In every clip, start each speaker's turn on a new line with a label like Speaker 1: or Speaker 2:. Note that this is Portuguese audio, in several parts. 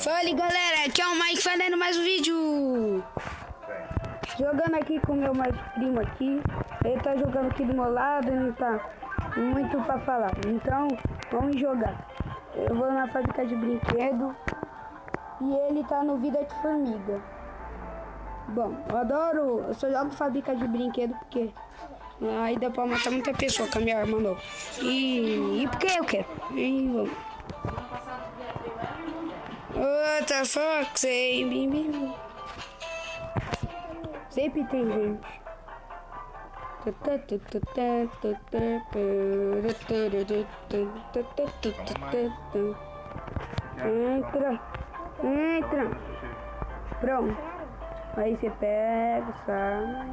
Speaker 1: Fala galera, aqui é o Mike fazendo mais um vídeo. Jogando aqui com o meu mais primo aqui. Ele tá jogando aqui do meu lado e não tá muito pra falar. Então, vamos jogar. Eu vou na fábrica de brinquedo e ele tá no Vida de Formiga. Bom, eu só jogo fábrica de brinquedo porque aí dá pra matar muita pessoa com a minha arma nova. E porque eu quero. E vamos. What the fuck, sei, sempre tem gente. Entra. Pronto. Aí você pega, sai.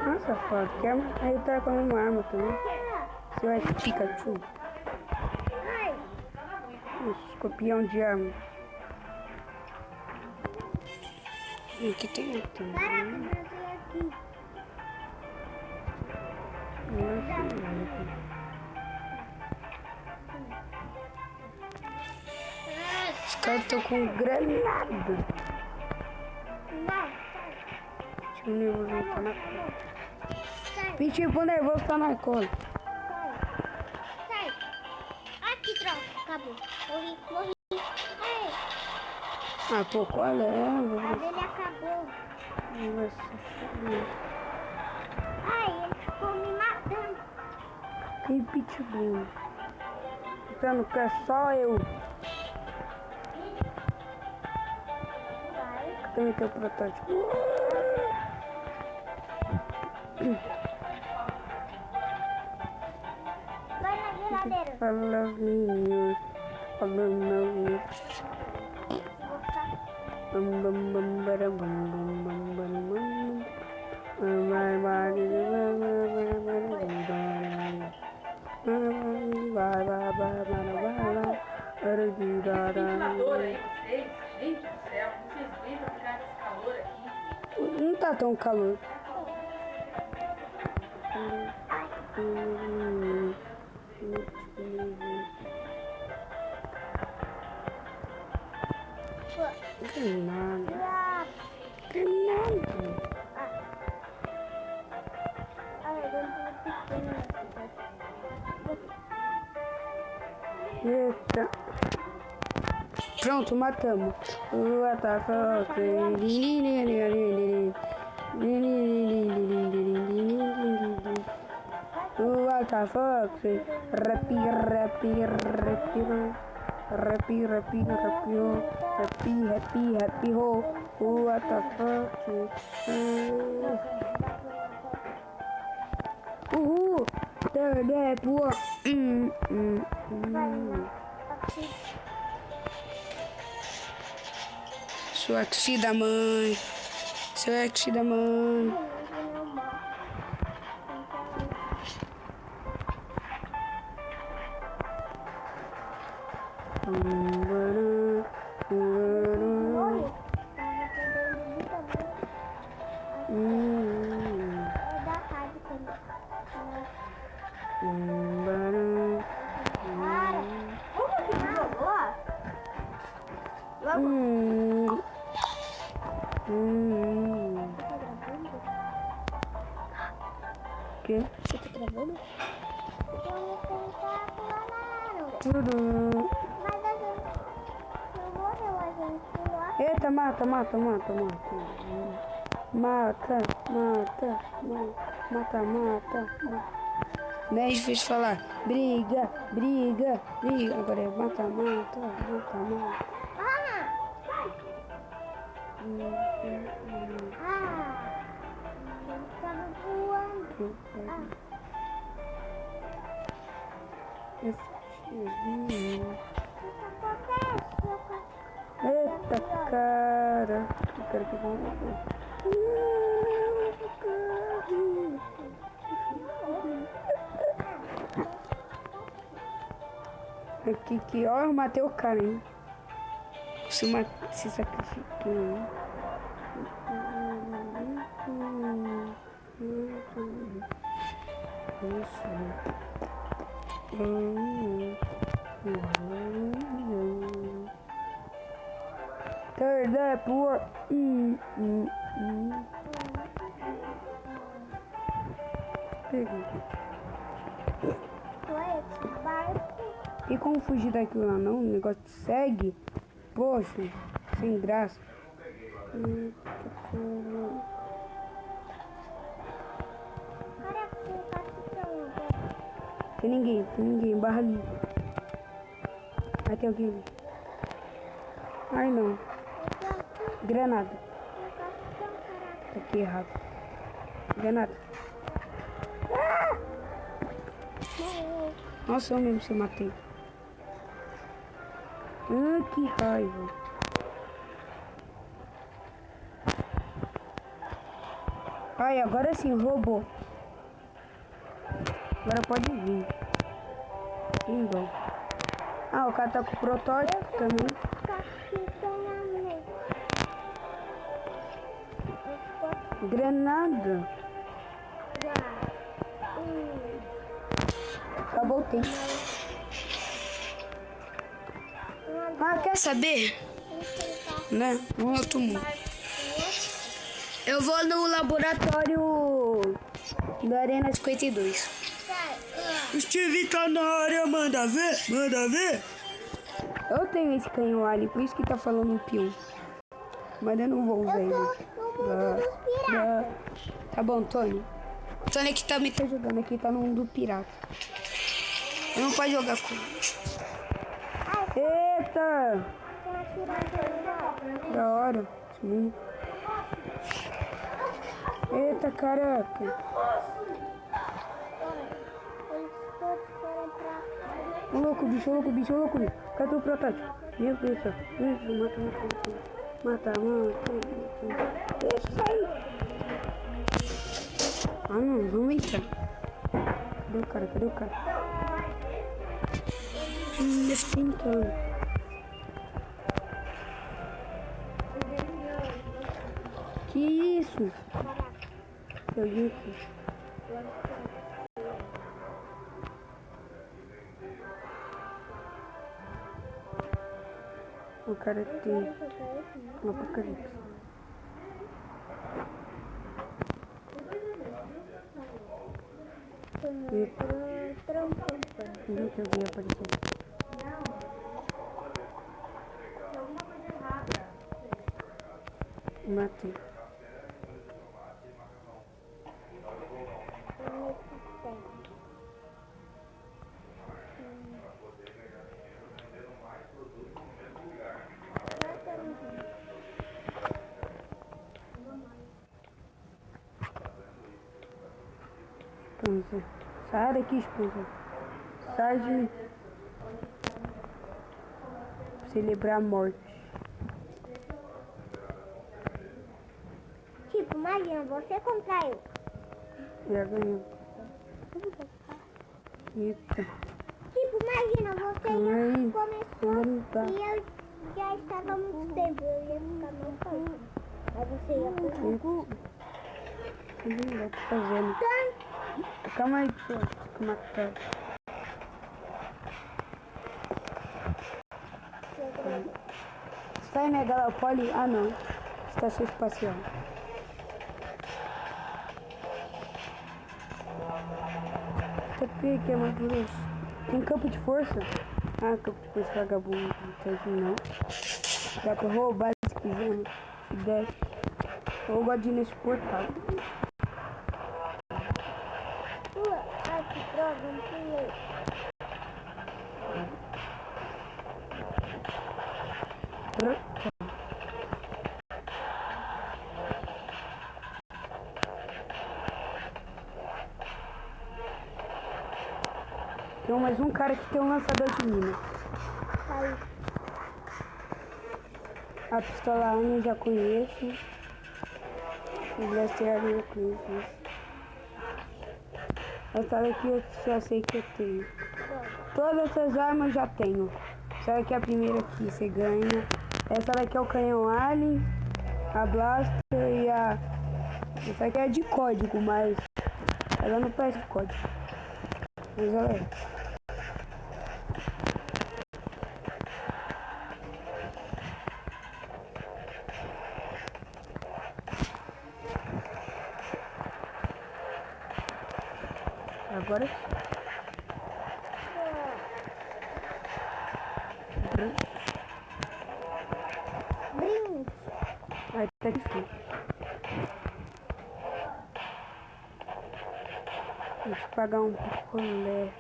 Speaker 1: Nossa, foda, que arma? Aí eu tava com uma arma também. Você vai Pikachu. Escorpião de arma. Aqui tem outro. Os caras estão com granada. O nervoso tá na cola. Pitbull nervoso tá na cola.
Speaker 2: Sai. Aqui, troca. Acabou. Morri.
Speaker 1: Ah, pô, qual é?
Speaker 2: A dele acabou. Ai, ele ficou me matando.
Speaker 1: Tem pitbull. Então não quer só eu. Também tem o protótipo.
Speaker 2: Vai na geladeira.
Speaker 1: Palavrinhas.
Speaker 3: Gente do céu, vocês veem pra ficar nesse calor aqui?
Speaker 1: Não tá tão calor. Granada. Eita. Pronto, matamos. What the fuck? What the fuck? Happy ho. What the fuck? There, poor. Sorte da mãe. Que?
Speaker 2: Você tá gravando?
Speaker 1: Tudo.
Speaker 2: Mas a gente não morreu, a gente lá.
Speaker 1: Eita, mata. Não é difícil falar. Briga. Agora é mata.
Speaker 2: Tava voando.
Speaker 1: Eita, cara. Eu quero que vão. Aqui que ó, eu matei o cara, hein? Se sacrificou. Isso. Turn that por. E como fugir daquilo lá não? O negócio te segue? Poxa, sem graça. Tem ninguém, barra ali. Aí tem alguém ali. Ai não. Granada. Tá aqui errado. Granada. Nossa, eu mesmo se matei. Que raiva. Ai, agora sim, roubou. Agora pode vir. Bom. O cara tá com o protótipo também. Granada. Acabou o tempo. Quer saber? Né? Um outro mundo. Eu vou no laboratório da Arena 52. Steve tá na área, manda ver. Eu tenho esse canhão ali, por isso que tá falando um pião. Mas eu não vou usar ele. Tá bom, Tony. Tony aqui também tá jogando, aqui tá no mundo pirata. Eu não posso jogar com ele. Eita! Da hora. Eita, caraca. Ô louco, bicho. Cadê o protótipo? Meu Deus do céu. Mata. Deixa isso aí. Não, vamos entrar. Cadê o cara? Tentando. Que isso? Eu vi aqui. O cara tem um apocalipse. Nunca vi aparecer. Matei. Esponja. Sai daqui, esponja. Sai de celebrar a morte.
Speaker 2: Tipo, imagina, você comprar eu.
Speaker 1: Já ganhou. Eita.
Speaker 2: Tipo, imagina, você já começou e eu já estava há muito tempo. Eu ia ficar mais fácil. Aí você ia comigo.
Speaker 1: O que ele tá fazendo? Calma aí, pessoal. Fica matando. Sai, né, Galapoli? Não. Estação espacial. TP que é mais grosso. Tem campo de força? Campo de força vagabundo. Não. Dá pra roubar se quiser. Se der. Eu gosto de ir nesse portal.
Speaker 2: Que droga, não pulei.
Speaker 1: Tem mais um cara que tem um lançador de mina. A pistola eu já conheço. O Blaster eu já conheço. Essa daqui eu já sei que eu tenho. Todas essas armas eu já tenho. Essa daqui é a primeira que você ganha. Essa daqui é o canhão Alien, a Blaster e a... Essa aqui é de código, mas ela não parece código. Mas olha aí. Agora sim.
Speaker 2: Brinde.
Speaker 1: Vai ter que sim. Deixa eu pagar um picolé.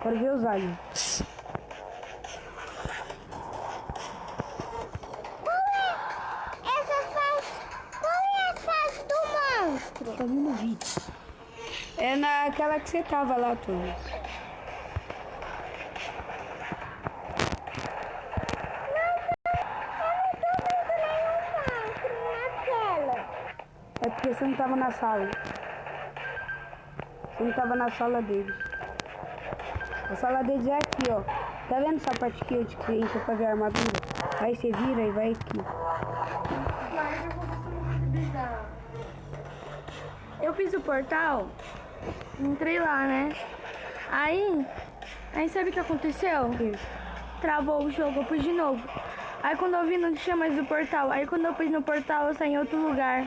Speaker 1: Quero ver os aliens.
Speaker 2: Qual é a fase do monstro?
Speaker 1: Tá vendo o vídeo? É naquela que você tava lá, turma. É porque você não tava na sala. Você não tava na sala deles. A sala deles é aqui, ó. Tá vendo essa parte aqui onde que entra pra ver a armadura? Aí você vira e vai aqui.
Speaker 4: Eu fiz o portal, entrei lá, né? Aí sabe o que aconteceu? Travou o jogo, eu pus de novo. Aí quando eu vi, não tinha mais o portal. Aí quando eu pus no portal, eu saí em outro lugar.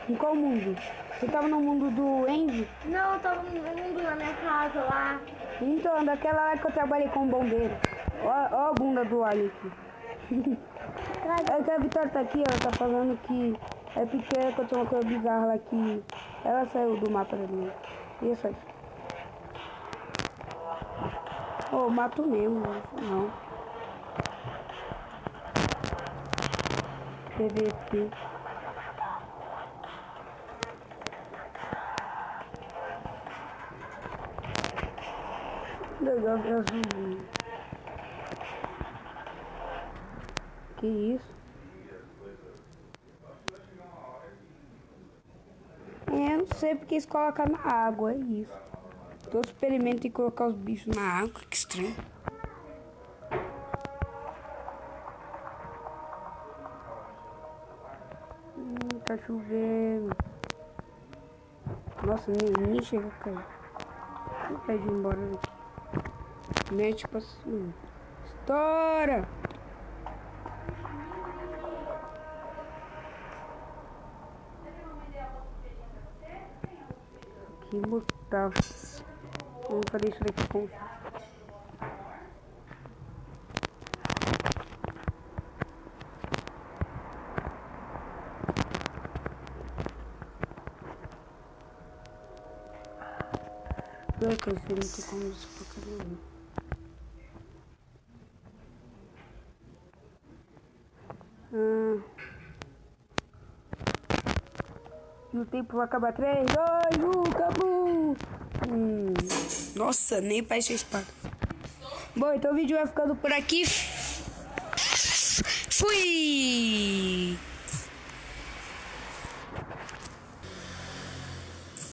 Speaker 1: Em qual mundo? Você tava no mundo do Envy?
Speaker 4: Não, eu tava no mundo na minha casa lá.
Speaker 1: Então, daquela lá que eu trabalhei com bombeiro. Ó a bunda do alien aqui. É que a Vitória tá aqui, ela tá falando que é porque aconteceu uma coisa bizarra lá que ela saiu do mapa ali. E isso aí. Oh, mato mesmo, não. PVP. Legal, azul. Que isso? Eu não sei porque eles colocam na água, é isso. Todo experimento em colocar os bichos na água, que estranho. Tá chovendo. Nossa, nem chega a cair. Não pede embora daqui. Mete tipo assim. Estoura! Que mortal. Vamos fazer isso daqui com. Eu tô sendo como isso pra cada um. E o tempo vai acabar 3, 2, 1, acabou! Nossa, nem parece a espada. Bom, então o vídeo vai ficando por aqui. Fui!